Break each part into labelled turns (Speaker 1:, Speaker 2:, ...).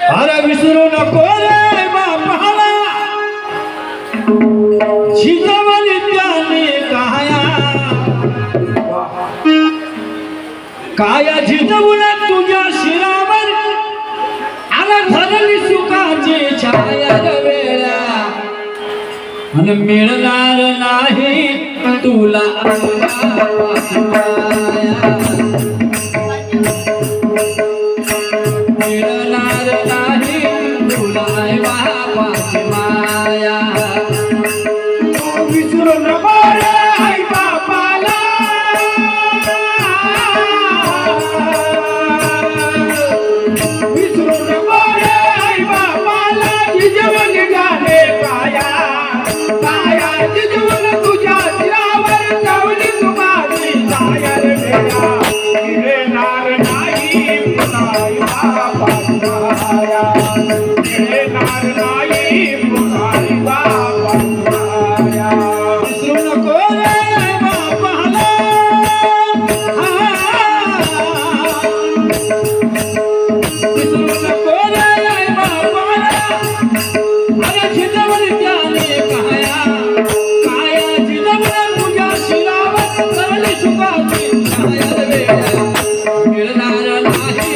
Speaker 1: अरे विसरू नको रे बापाला शिजवली त्याने काया झिजवून तुझ्या शिरावर आला धरली सुखाची छाया वेळा आणि मिळणार नाही तुला मिळणार नाही तुला बापाची माया विसरू नको रे आई बापाला विसरू नको रे आई बापाला जिजवली गाणे काया काया जिजवून तुझ्या शिरावर ठेवली सुखाची छाया वेळा मिळणार नाही तुला बापाची माया मिळणार नाही तुला बापाची माया विसरू नको रे बापाला विसरू नको रे बापाला अरे झिजवली त्याने काया काया झिजवून तुझ्या शिरावर ठेवली सुखाची छाया वेळा मिळणार नाही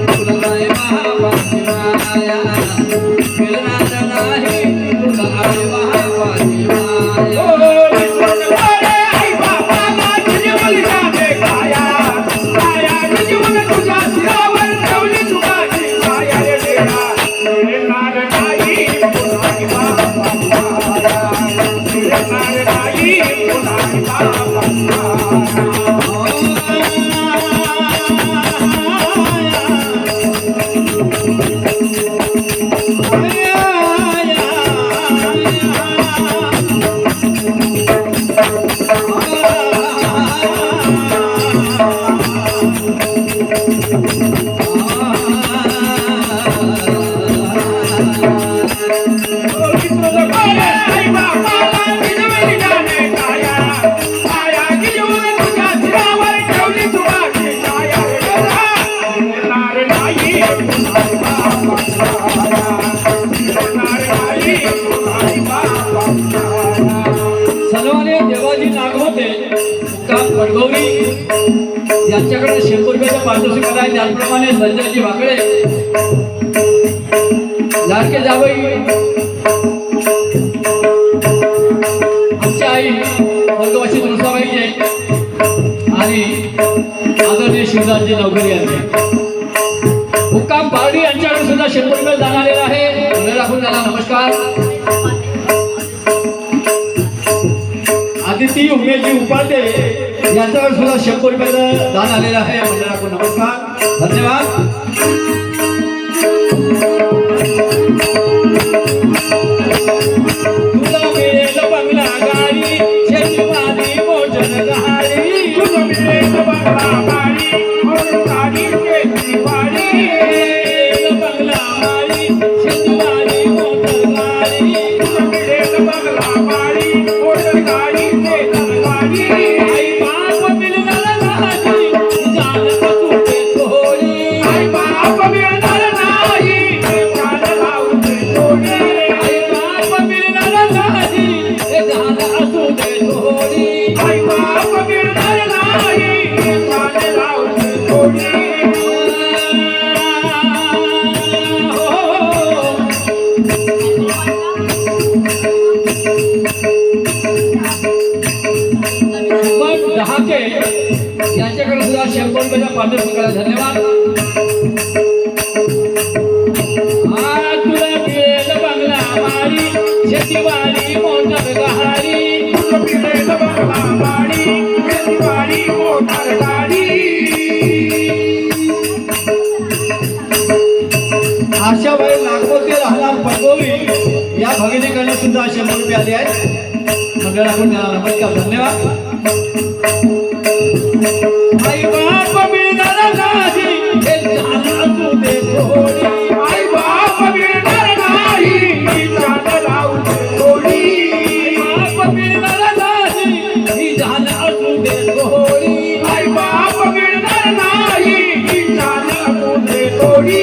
Speaker 1: तुला बापाची माया मिळणार नाही तुला बापाची माया विसरू नको रे आई बापाला जिजवली गाणे काया काया जिजवून तुझ्या शिरावर ठेवली सुखाची छाया वेळा मिळणार नाही तुला बापाची माया मिळणार नाही तुला बापाची सलवाने देवाजी नागवते काम पडगवली यांच्याकडे 100 रुपयाचा पारितोषिक आहे. त्याचप्रमाणे संजयजी वाकडे लाडके जावई आमच्या आई वर्गवासी तुळसाबाईचे आणि आदरणीय शिवराजजी नवघरे यांचे मुक्काम पारडी यांच्याकडे सुद्धा 100 रुपये जाणारे आहे. राखून त्याला नमस्कार. आदिती उमेशजी उपाध्ये यांच्याकडे सुद्धा 100 रुपयाचं दान आलेलं आहे. मंडळाकडून नमस्कार, धन्यवाद. तुला मिळेल बंगला गाडी शेतीवाली मोटर गाडी तुला मिळेल बंगला गाडी मोटर गाडी शेतीवाली बंगला गाडी शेतीवाली मोटर गाडी तुला मिळेल बंगला गाडी मोटर गाडी शेतीवाली आई बाप मिळणार नाही जान तुझे थोडी आई बाप मिळणार नाही जान लावते थोडी आई बाप मिळणार नाही जान असू दे थोडी आई बाप मिळणार नाही जान लावते थोडी दहाके यांच्याकडे सुद्धा 100 रुपयाचा पारितोषिकाला धन्यवाद. तुला मिळेल बंगला मारी शेतीवाली मोटर गाडी तुला मिळेल बंगला मारी शेतीवाली मोटर गाडी. आशाबाई नागपूरचे राहणार पडगोली या भगिनीकडे सुद्धा 100 रुपये आले आहेत. मंडळाकडून नमस्कार, धन्यवाद. आई बाप मिळणार नाही हे जान असू दे थोडी आई बाप मिळणार नाही जान लावू दे थोडी आई बाप मिळणार नाही ही जान असू दे थोडी आई बाप मिळणार नाही ही जान असू दे थोडी.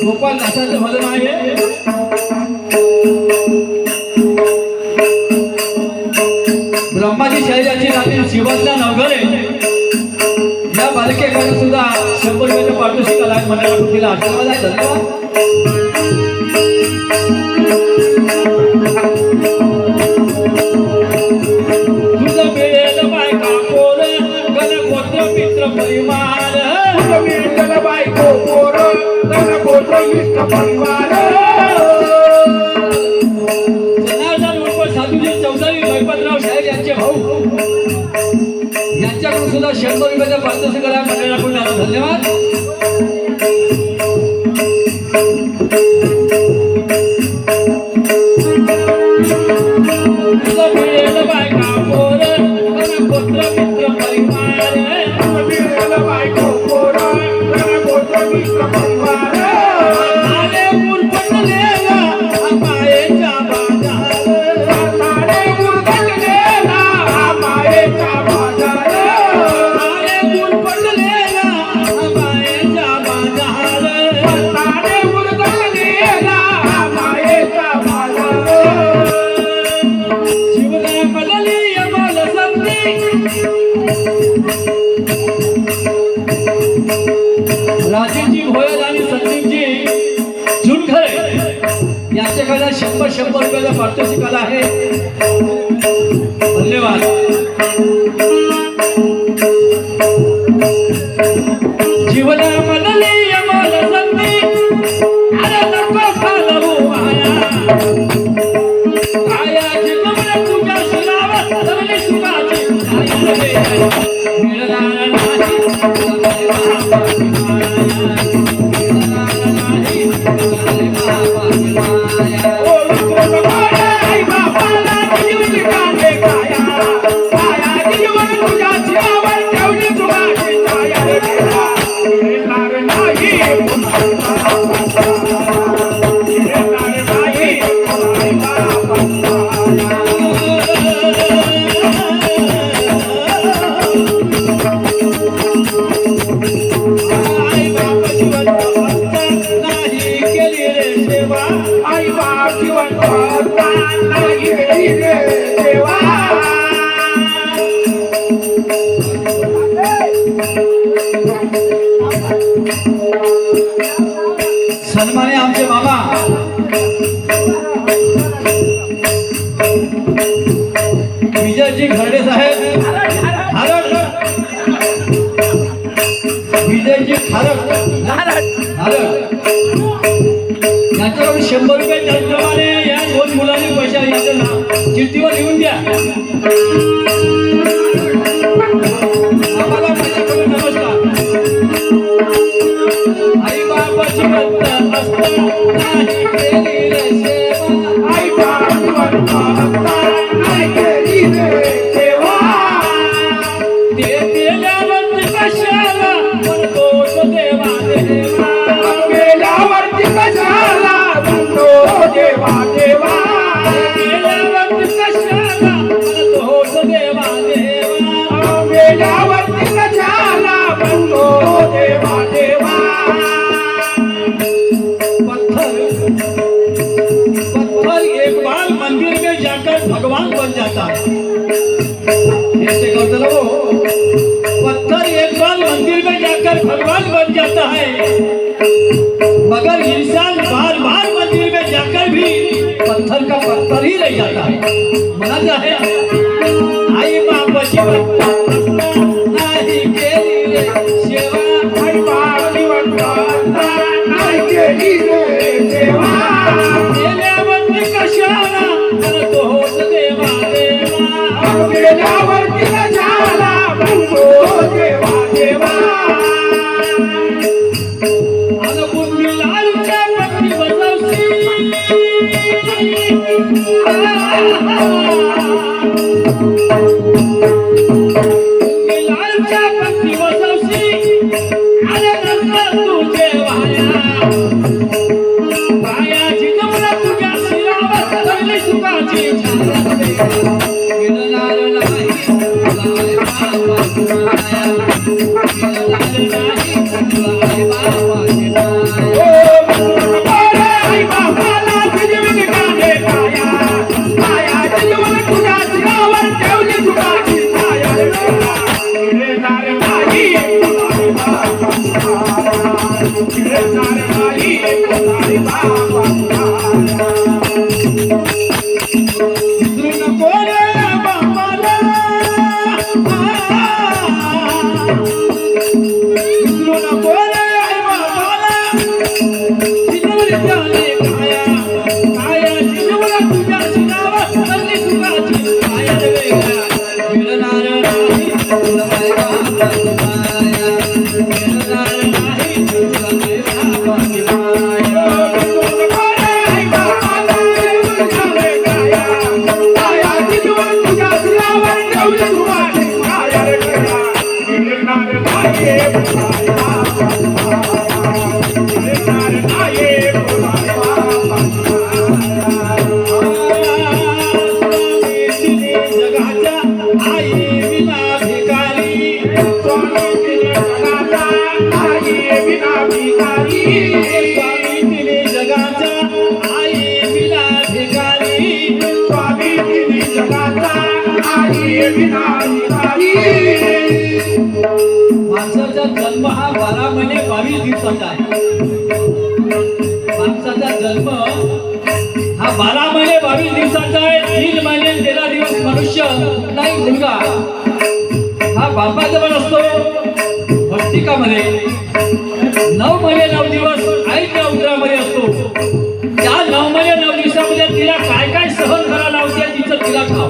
Speaker 1: गोपाल दासाचं भजन आहे. ब्रह्माजी शैलाची नाती शिवज्ञान नवघरे या बालकेकडे सुद्धा 100 रुपयाच्या पारितोषिक आला म्हणायला कृतीला आशीर्वाद आहे. तुझं मिळेल बायका पोर गणगोत्र मित्र परिवार तुझं मिळेल बायको पोर गणगोत्र मित्र परिवार जनार्दन उर्फ साधूजी चौधरी गणपतराव साहेब यांचे भाऊ यांच्याकडून सुद्धा 100 रुपयाच्या पारितोषिक आला म्हणायला कृतीला धन्यवाद. बायका पोर गणगोत्र मित्र परिवार बायको पोर गणगोत्र मित्र परिवार आले मुरपटलेला मायेचा बाजार आले मुरपटलेला मायेचा बाजार आले मुरपटलेला मायेचा बाजार आले मुरपटलेला मायेचा बाजार राजेशजी भोयर आणि संदीपजी झुनखरे यांच्याकडे 100 रुपयाचा पारितोषिक आला आहे. धन्यवाद. जीवनामधली अमोल संधी अरे नको घालवू माया कायाची कमल तुझ्या शिरावर जमली सुखाची मिळणार नाही. सन्माने आमचे मामा विजयजी घरडे साहेब खारट विजयजी खारट यांच्याकडून 100 रुपये त्याचप्रमाणे या 2 मुलांनी पैसे यांचं नाव चिठ्ठीवर लिहून द्या. आम्हाला माझ्याकडून नमस्कार. आई बापाची म्हणता असता नाही केली रे सेवा आई बापाची म्हणता असता नाही केली रे सेवा ते केल्यावरती कशाला म्हणतो देवा देवा केल्यावरती कशाला म्हणतो देवा देवा केल्यावरती कशाला म्हणतो देवा देवा केल्यावरती कशाला म्हणतो देवा देवा. पत्थर एक बार मंदिर में जाकर भगवान बन जाता है. ऐसे करते रहो. पत्थर एक बार मंदिर में जाकर भगवान बन जाता है मगर इंसान बार बार मंदिर में जाकर भी पत्थर का पत्थर ही रह जाता है. मना क्या है आई बापाची म्हणता नाही केली रे सेवा आई बापाची म्हणता नाही केली रे सेवा केल्यावरती कशाला म्हणतो देवा देवा केल्यावरती कशाला म्हणतो देवा देवा. अरे नंतर तुझे वाया जिजवला तुझ्या शिरावर धरली सुखाची छाया मिळणार नाही तुला रे बाबा माया मिळणार नाही तुला रे बाबा माया आई बाबाला जिजवली काढे काया काया जिजवला तुझ्या शिरावर ठेवली सुखाची छाया मिळणार नाही तुला रे बाबा मिळणार नाही तुला रे बाबा माणसाचा जन्म हा 12 महिने 22 दिवसाचा आहे. माणसाचा जन्म हा 12 महिने 22 दिवसाचा आहे. 3 महिने 13 दिवस मनुष्य नाही मुलगा हा बापाजवळ असतो भक्तिकामध्ये. 9 महिने 9 दिवस आईच्या उदरामध्ये असतो. त्या 9 महिने 9 दिवसामध्ये तिला काय काय सहन करायला लावते तिचं तिला ठाव.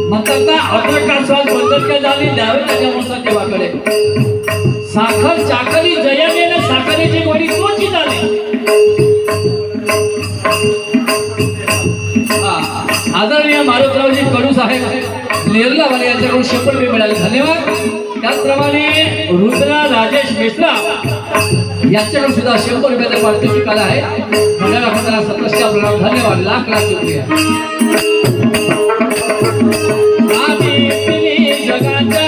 Speaker 1: म्हणतात ना 11 साल बंदरच्या झाली द्यावे त्याच्या मोसा देवाकडे. साखर चाकरी जयाने ना साखरेची गोडी तोची झाली. आदरणीय मारुतरावजी कडू साहेब नेरलावाले यांच्याकडून 100 रुपये मिळाले, धन्यवाद. त्याचप्रमाणे रुद्रा राजेश मिश्रा यांच्याकडून सुद्धा 100 रुपयाचा पारितोषिक आला आहे. मंडळाला आपल्याला सतस्या प्रणाम, धन्यवाद, लाख लाख शुक्रिया. जगाच्या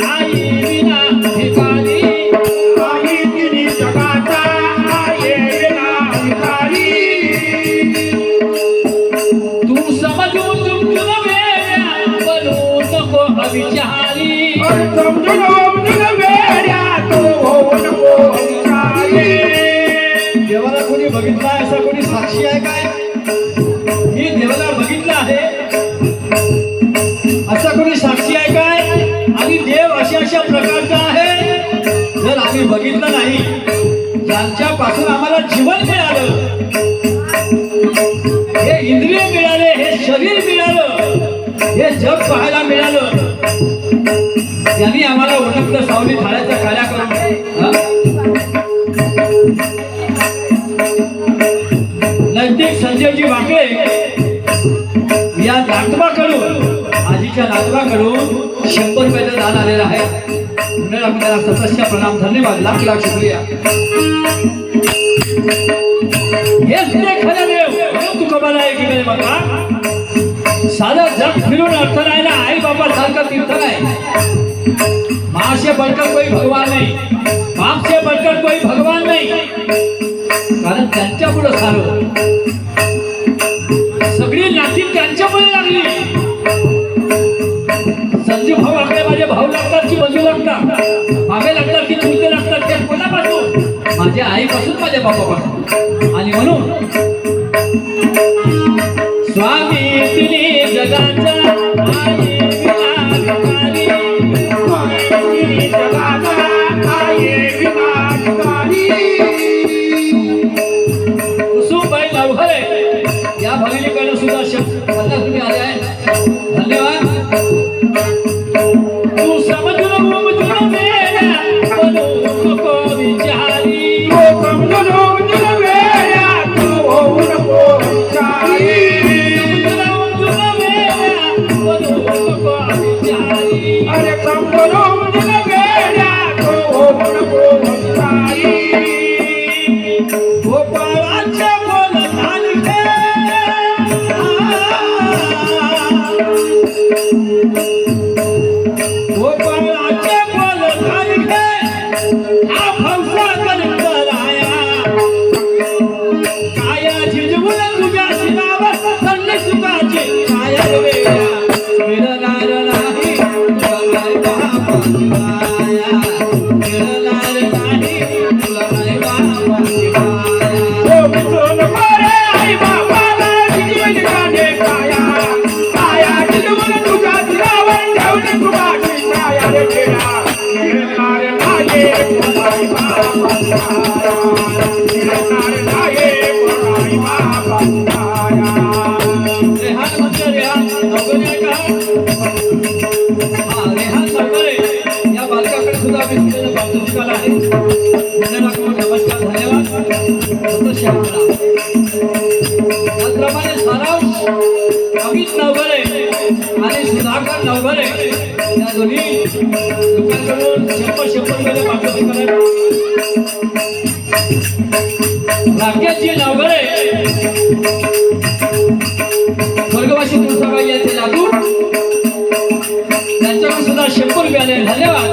Speaker 1: आई विना भिकारी आई तिने जगाच्या आई विना भिकारी तू समजून तुमचं वेड्या बनू नको अविचारी समजून वेड्या तू होऊ नको अविचारी. देवाला कोणी बघितला असा कोणी साक्षी आहे काय? मी देवाला बघितलं आहे असा कोणी साक्षी आहे काय? आणि देव अशा अशा प्रकारचा आहे. जर आम्ही बघितलं नाही, ज्यांच्यापासून आम्हाला जीवन मिळालं, हे इंद्रिय मिळाले, हे शरीर मिळालं, हे जग पाहायला मिळालं, त्यांनी आम्हाला ओळखलं सावली थाळ्याच्या काळ्या करून. नैतिक संजयजी वाकळे या नातवाकडून आजीच्या नातवाकडून 100 रुपयाचं दान आलेलं आहे. म्हणून आपल्याला सतस्या प्रणाम, धन्यवाद, लाख लाख शुक्रिया. हेच ते खरं देव तू कमाला आहे की नाही बाबा. साधं जग फिरून अर्थ नाही ना. आई बाबा सारखं तीर्थ नाही. माँ से बढ़कर कोई भगवान नहीं, बाप से बढ़कर कोई भगवान नहीं. कारण त्यांच्यापुढे सारं सगळी नाती त्यांच्यामुळे लागली. संजू भाऊ लागले, माझे भाऊ लागतात की बंधू लागतात, मागे लागतात की चुलते लागतात, ते कोणापासून? माझ्या आईपासून, माझ्या बापापासून. आणि म्हणून स्वामी तिने जगाचा आई विना भिकारी स्वामी तिने जगाचा आई विना भिकारी. कुसुमबाई लावघरे या भगिनीकडे सुद्धा 50 रुपये आले आहे, धन्यवाद. तू समजून वेड्या बनू नको विचारी तू समजून वेड्या तू होऊ नको विचारी समजून वेड्या बनू नको विचारी. अरे समजून वेड्या पुराई बाबा गिरणार नाही पुराई बाबा
Speaker 2: रेहान म्हणजे रेहान नवगणे आहे का? हा रेहान नवगणे या बालकाकडे सुद्धा आम्ही तुझ्या बाबतीत आहे. धन्यवाद, नमस्कार, धन्यवाद. संतोष आहे. त्याचप्रमाणे सारांश अमित नवगणे आणि सुधाकर नवगणे या दोन्ही लोकांकडून 100 रुपये पाठवणी करायला. राकेशजी नवगणे स्वर्गवासी तुळसाबाई येथे लागू त्यांच्याकडून सुद्धा 100 रुपये आले. धन्यवाद.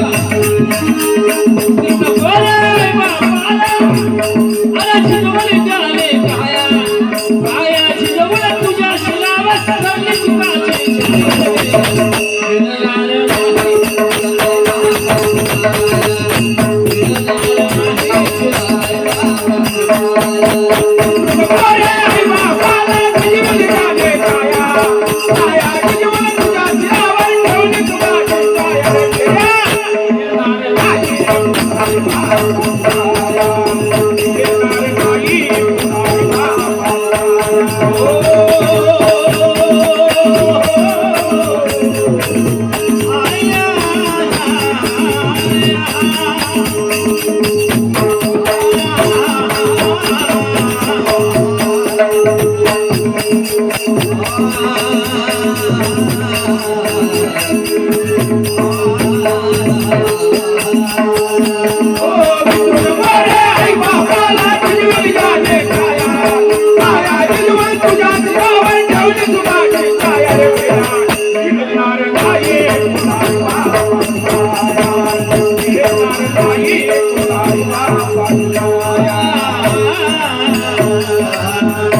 Speaker 1: Bye.